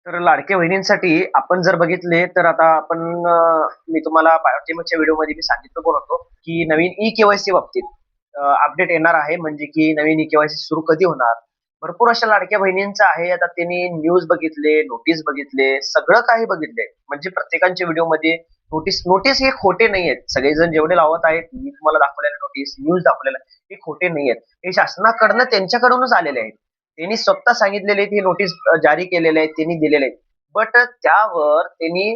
तर लाडक्या बहिणींसाठी आपण जर बघितले तर आता आपण मी तुम्हाला पाठीमागच्या व्हिडिओमध्ये मी सांगितलं पण होतो की नवीन ई-केवायसी बाबतीत अपडेट येणार आहे, म्हणजे की नवीन ई-केवायसी सुरू कधी होणार. भरपूर अशा लाडक्या बहिणींचं आहे. आता त्यांनी न्यूज बघितले, नोटीस बघितले, सगळं काही बघितले. म्हणजे प्रत्येकाच्या व्हिडिओमध्ये नोटीस नोटीस हे खोटे नाही आहेत. सगळेजण जेवढे लावत आहेत, मी तुम्हाला दाखवलेले नोटीस, न्यूज दाखवलेला हे खोटे नाही आहेत. हे शासनाकडनं त्यांच्याकडूनच आलेले आहेत. त्यांनी स्वतः सांगितलेले ते नोटीस जारी केलेले आहेत, त्यांनी दिलेले आहेत. बट त्यावर त्यांनी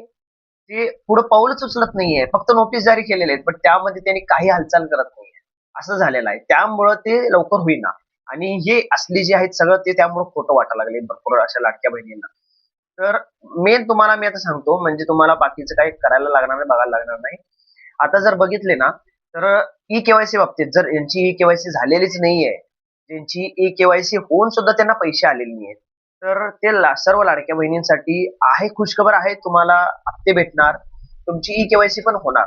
ते पुढे पाऊलच उचलत नाहीये. फक्त नोटीस जारी केलेले आहेत. बट त्यामध्ये त्यांनी काही हालचाल करत नाहीये. असं झालेलं आहे. त्यामुळं ते लवकर होईना. आणि हे असली जे आहेत सगळं ते त्यामुळे खोटं वाटायला लागले भरपूर अशा लाडक्या बहिणींना. तर मेन तुम्हाला मी आता सांगतो, म्हणजे तुम्हाला बाकीचं काही करायला लागणार नाही, बघायला लागणार नाही. आता जर बघितले ना, तर ई-केवायसी बाबतीत जर यांची ई-केवायसी झालेलीच नाहीये, त्यांची ई-केवायसी होऊन सुद्धा त्यांना पैसे आलेले नाहीयेत. तर ते सर्व लाडक्या बहिणींसाठी आहे, खुशखबर आहे. तुम्हाला हप्ते भेटणार. तुमची ई-केवायसी पण होणार.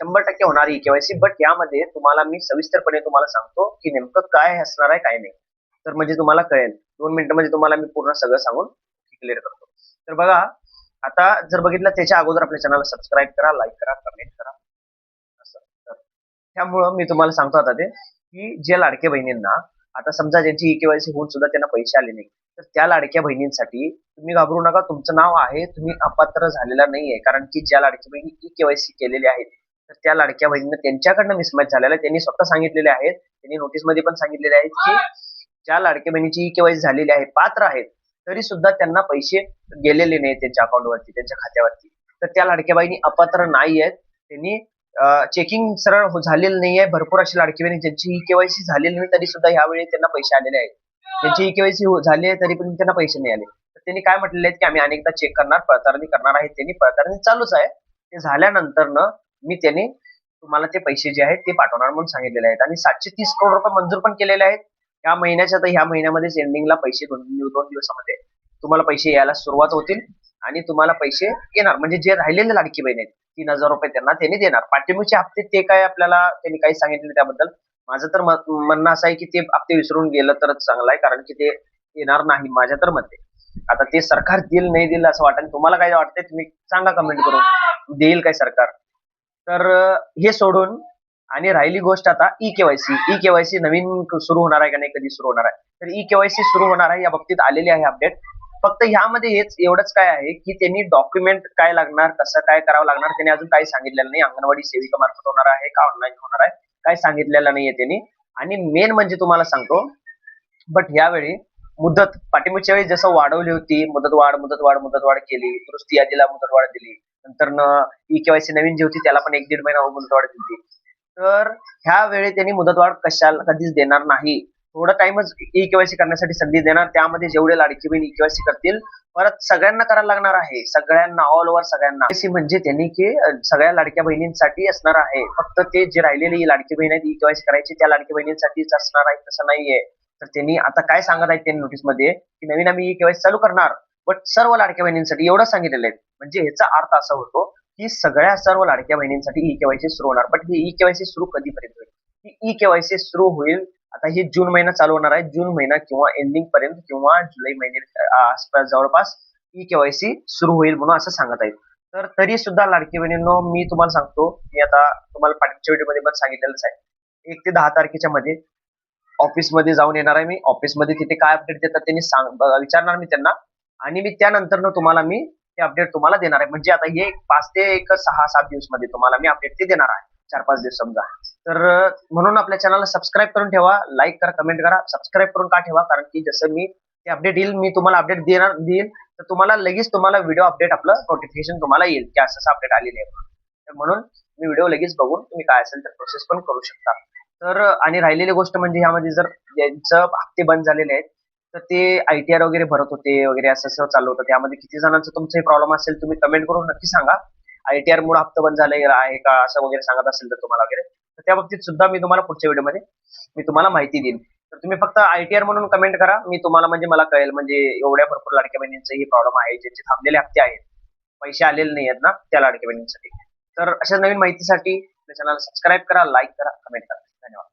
100% होणार ई-केवायसी. बट यामध्ये तुम्हाला मी सविस्तरपणे तुम्हाला सांगतो, की नेमकं काय असणार आहे, काय नाही. तर म्हणजे तुम्हाला कळेल. 2 मिनिटांमध्ये तुम्हाला मी पूर्ण सगळं सांगून क्लिअर करतो. तर बघा, आता जर बघितलं त्याच्या अगोदर आपल्या चॅनलला सबस्क्राईब करा, लाईक करा, कमेंट करा. असं. तर त्यामुळं मी तुम्हाला सांगतो आता ते, की जे लाडक्या बहिणींना आता समजा ज्यांची ई-केवायसी होऊन सुद्धा त्यांना पैसे आले नाही, तर त्या लाडक्या बहिणींसाठी तुम्ही घाबरू नका. तुमचं नाव आहे, तुम्ही अपात्र झालेला नाहीये. कारण की ज्या लाडक्या बहिणी ई-केवायसी केलेली आहेत, तर त्या लाडक्या बहिणींना त्यांच्याकडनं मिसमॅच झालेला आहे. त्यांनी स्वतः सांगितलेले आहेत, त्यांनी नोटीसमध्ये पण सांगितलेले आहेत, की ज्या लाडक्या बहिणीची ई-केवायसी झालेली आहे, पात्र आहेत, तरी सुद्धा त्यांना पैसे गेलेले नाहीत त्यांच्या अकाउंटवरती, त्यांच्या खात्यावरती. तर त्या लाडक्या बहिणी अपात्र नाही आहेत. त्यांनी चेकिंग सरळ झालेलं नाहीये. भरपूर अशी लाडकी बहिणी ज्यांची ई-केवायसी झालेली नाही, तरी सुद्धा यावेळी त्यांना पैसे आलेले आहेत. त्यांची ई-केवायसी झाली आहे, तरी पण त्यांना पैसे नाही आले. तर त्यांनी काय म्हटलेले आहेत, की आम्ही अनेकदा चेक करणार, पडताळणी करणार आहेत. त्यांनी पडताळणी चालूच आहे. ते झाल्यानंतरनं मी त्यांनी तुम्हाला ते पैसे जे आहेत ते पाठवणार म्हणून सांगितलेले आहेत. आणि 730 करोड रुपये मंजूर पण केलेले आहेत. या महिन्याच्या, तर ह्या महिन्यामध्येच एंडिंगला पैसे 2 दिवसामध्ये तुम्हाला पैसे यायला सुरुवात होतील आणि तुम्हाला पैसे येणार. म्हणजे जे राहिलेले लाडकी बहीण आहेत, 3,000 रुपये त्यांनी देणार. पाठीमागचे हप्ते ते काय आपल्याला त्यांनी काही सांगितले त्याबद्दल. माझं तर म्हणणं असं आहे, की ते हप्ते विसरून गेलं तरच चांगलं आहे, कारण की ते येणार नाही माझ्या तर मते. आता ते सरकार देईल नाही देईल असं वाटेल. तुम्हाला काय वाटतंय तुम्ही सांगा कमेंट करून. देईल काय सरकार? तर हे सोडून आणि राहिली गोष्ट आता ई-केवायसी. ई-केवायसी नवीन सुरू होणार आहे का नाही, कधी सुरू होणार आहे? तर ई-केवायसी सुरू होणार आहे, या बाबतीत आलेली आहे अपडेट. फक्त ह्यामध्ये हेच एवढंच काय आहे, की त्यांनी डॉक्युमेंट काय लागणार, कसं काय करावं लागणार, त्यांनी अजून काही सांगितलेलं नाही. अंगणवाडी सेविका मार्फत होणार आहे का ऑनलाईन होणार आहे, काही सांगितलेलं नाहीये त्यांनी. आणि मेन म्हणजे तुम्हाला सांगतो, बट यावेळी मुदत पाठीमागच्या वेळी जसं वाढवली होती, मुदतवाढ केली, दुरुस्ती यादीला मुदतवाढ दिली. नंतर ई-केवायसी नवीन जी होती त्याला पण 1-1.5 महिना मुदतवाढ दिली. तर ह्या वेळी त्यांनी मुदतवाढ कधीच देणार नाही. थोडा टाइमच ई-केवायसी करण्यासाठी संधी देणार. त्यामध्ये जेवढे लाडकी बहीण ई-केवायसी करतील, परत सगळ्यांना करायला लागणार आहे. सगळ्यांना, ऑल ओव्हर सगळ्यांना. म्हणजे त्यांनी की सगळ्या लाडक्या बहिणींसाठी असणार आहे. फक्त ते जे राहिलेली लाडकी बहीण आहेत ई-केवायसी करायची, त्या लाडकी बहिणींसाठीच असणार आहे, तसं नाहीये. तर त्यांनी आता काय सांगत आहेत त्यांनी नोटीसमध्ये, की नवीन आम्ही ई-केवायसी चालू करणार, बट सर्व लाडक्या बहिणींसाठी एवढं सांगितलेलं आहे. म्हणजे ह्याचा अर्थ असा होतो, की सगळ्या सर्व लाडक्या बहिणींसाठी ई-केवायसी सुरू होणार. बट ही ई-केवायसी सुरू कधीपर्यंत होईल? ही ई-केवायसी सुरू होईल आता, ही जून महिना चालू होणार आहे. जून महिना किंवा एंडिंग पर्यंत किंवा जुलै महिन्यात जवळपास ई-केवायसी सुरू होईल म्हणून असं सांगत आहेत. तर तरी सुद्धा लाडकी बहिणींनो, मी तुम्हाला सांगतो, मी आता तुम्हाला पाठीच्या व्हिडिओमध्ये पण सांगितलेलंच आहे. 1 ते 10 तारखेच्या मध्ये ऑफिसमध्ये जाऊन येणार आहे मी. ऑफिसमध्ये तिथे काय अपडेट देतात त्यांनी विचारणार मी त्यांना, आणि मी त्यानंतर तुम्हाला मी ते अपडेट तुम्हाला देणार आहे. म्हणजे आता हे 5 ते 6-7 दिवस मध्ये तुम्हाला मी अपडेट ते देणार आहे. 4-5 दिवस समजा. तर म्हणून आपल्या चॅनलला सबस्क्राईब करून ठेवा, लाईक करा, कमेंट करा. सबस्क्राईब करून का ठेवा? कारण की जसं मी ते अपडेट येईल, मी तुम्हाला अपडेट देईल, तर तुम्हाला लगेच तुम्हाला व्हिडिओ अपडेट आपलं नोटिफिकेशन तुम्हाला येईल, की असं अपडेट आलेले आहे. तर म्हणून मी व्हिडिओ लगेच बघून तुम्ही काय असेल तर प्रोसेस पण करू शकता. तर आणि राहिलेली गोष्ट म्हणजे ह्यामध्ये जर ज्यांचं हप्ते बंद झालेले आहेत, तर ते ITR वगैरे भरत होते वगैरे, असं चालू होतं. त्यामध्ये किती जणांचं तुमचं प्रॉब्लेम असेल, तुम्ही कमेंट करून नक्की सांगा. ITR मुळे हप्ता बंद झालेला आहे का, असं वगैरे सांगत असेल तर तुम्हाला वगैरे, तर त्या बाबतीत सुद्धा मी तुम्हाला पुढच्या व्हिडिओमध्ये मी तुम्हाला माहिती देईन. तर तुम्ही फक्त ITR म्हणून कमेंट करा, मी तुम्हाला म्हणजे मला कळेल. म्हणजे एवढ्या भरपूर लाडक्या बहिणींचं हे प्रॉब्लेम आहे, ज्यांचे थांबलेले हप्ते आहेत, पैसे आलेले नाही आहेत ना त्या लाडक्या बहिणींसाठी. तर अशा नवीन माहितीसाठी चॅनल सबस्क्राईब करा, लाईक करा, कमेंट करा. धन्यवाद.